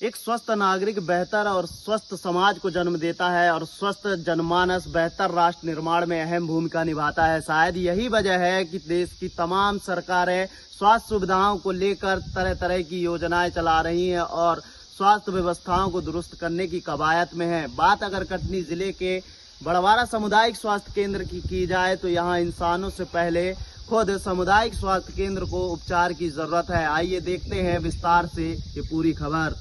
एक स्वस्थ नागरिक बेहतर और स्वस्थ समाज को जन्म देता है और स्वस्थ जनमानस बेहतर राष्ट्र निर्माण में अहम भूमिका निभाता है। शायद यही वजह है कि देश की तमाम सरकारें स्वास्थ्य सुविधाओं को लेकर तरह तरह की योजनाएं चला रही हैं और स्वास्थ्य व्यवस्थाओं को दुरुस्त करने की कवायद में है। बात अगर कटनी जिले के बड़वारा सामुदायिक स्वास्थ्य केंद्र की जाए तो यहाँ इंसानों से पहले खुद सामुदायिक स्वास्थ्य केंद्र को उपचार की जरूरत है। आइए देखते हैं विस्तार से ये पूरी खबर।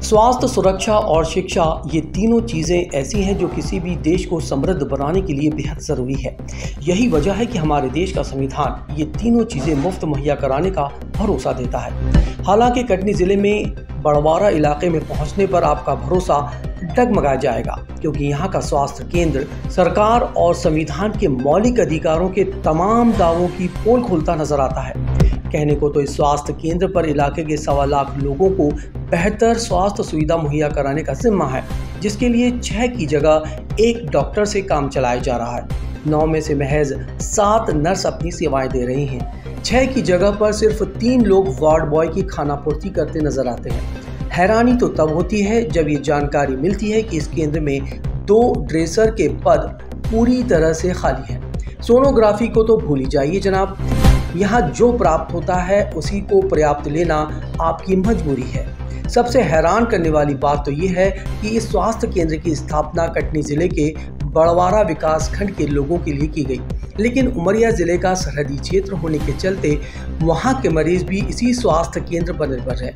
स्वास्थ्य, सुरक्षा और शिक्षा ये तीनों चीज़ें ऐसी हैं जो किसी भी देश को समृद्ध बनाने के लिए बेहद ज़रूरी है। यही वजह है कि हमारे देश का संविधान ये तीनों चीज़ें मुफ्त मुहैया कराने का भरोसा देता है। हालांकि कटनी ज़िले में बड़वारा इलाके में पहुंचने पर आपका भरोसा डगमगा जाएगा, क्योंकि यहाँ का स्वास्थ्य केंद्र सरकार और संविधान के मौलिक अधिकारों के तमाम दावों की पोल खोलता नजर आता है। कहने को तो इस स्वास्थ्य केंद्र पर इलाके के 1.25 लाख लोगों को बेहतर स्वास्थ्य सुविधा मुहैया कराने का जिम्मा है, जिसके लिए 6 की जगह 1 डॉक्टर से काम चलाया जा रहा है। 9 में से महज 7 नर्स अपनी सेवाएं दे रही हैं। 6 की जगह पर सिर्फ 3 लोग वार्ड बॉय की खानापूर्ति करते नजर आते हैं। हैरानी तो तब होती है जब ये जानकारी मिलती है कि इस केंद्र में 2 ड्रेसर के पद पूरी तरह से खाली हैं। सोनोग्राफी को तो भूल ही जाइए जनाब, यहाँ जो प्राप्त होता है उसी को पर्याप्त लेना आपकी मजबूरी है। सबसे हैरान करने वाली बात तो ये है कि इस स्वास्थ्य केंद्र की स्थापना कटनी जिले के बड़वारा विकास खंड के लोगों के लिए की गई, लेकिन उमरिया जिले का सरहदी क्षेत्र होने के चलते वहां के मरीज भी इसी स्वास्थ्य केंद्र पर निर्भर है।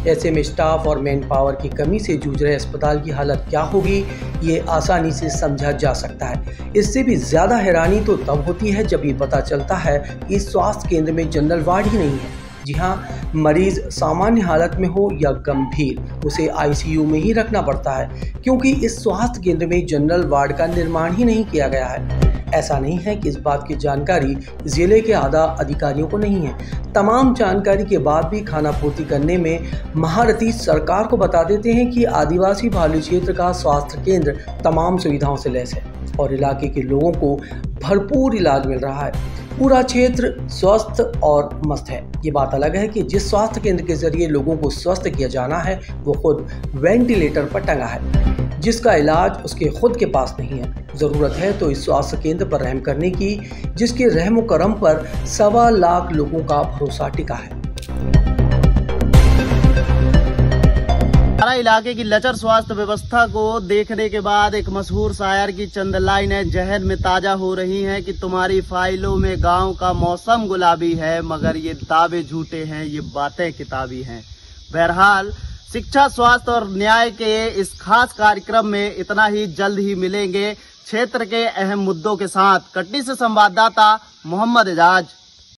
ऐसे में स्टाफ और मैन पावर की कमी से जूझ रहे अस्पताल की हालत क्या होगी, ये आसानी से समझा जा सकता है। इससे भी ज़्यादा हैरानी तो तब होती है जब ये पता चलता है कि इस स्वास्थ्य केंद्र में जनरल वार्ड ही नहीं है। जी हाँ, मरीज सामान्य हालत में हो या गंभीर, उसे आईसीयू में ही रखना पड़ता है, क्योंकि इस स्वास्थ्य केंद्र में जनरल वार्ड का निर्माण ही नहीं किया गया है। ऐसा नहीं है कि इस बात की जानकारी जिले के आधा अधिकारियों को नहीं है। तमाम जानकारी के बाद भी खानापूर्ति करने में महारथी सरकार को बता देते हैं कि आदिवासी बहुल क्षेत्र का स्वास्थ्य केंद्र तमाम सुविधाओं से लैस है और इलाके के लोगों को भरपूर इलाज मिल रहा है। पूरा क्षेत्र स्वस्थ और मस्त है। ये बात अलग है कि जिस स्वास्थ्य केंद्र के जरिए लोगों को स्वस्थ किया जाना है वो खुद वेंटिलेटर पर टंगा है, जिसका इलाज उसके खुद के पास नहीं है। ज़रूरत है तो इस स्वास्थ्य केंद्र पर रहम करने की, जिसके रहम करम पर 1.25 लाख लोगों का भरोसा टिका है। इलाके की लचर स्वास्थ्य व्यवस्था को देखने के बाद एक मशहूर शायर की चंद लाइनें जहन में ताजा हो रही हैं कि तुम्हारी फाइलों में गांव का मौसम गुलाबी है, मगर ये दावे झूठे हैं, ये बातें किताबी हैं। बहरहाल, शिक्षा, स्वास्थ्य और न्याय के इस खास कार्यक्रम में इतना ही। जल्द ही मिलेंगे क्षेत्र के अहम मुद्दों के साथ। कटनी से संवाददाता मोहम्मद एजाज।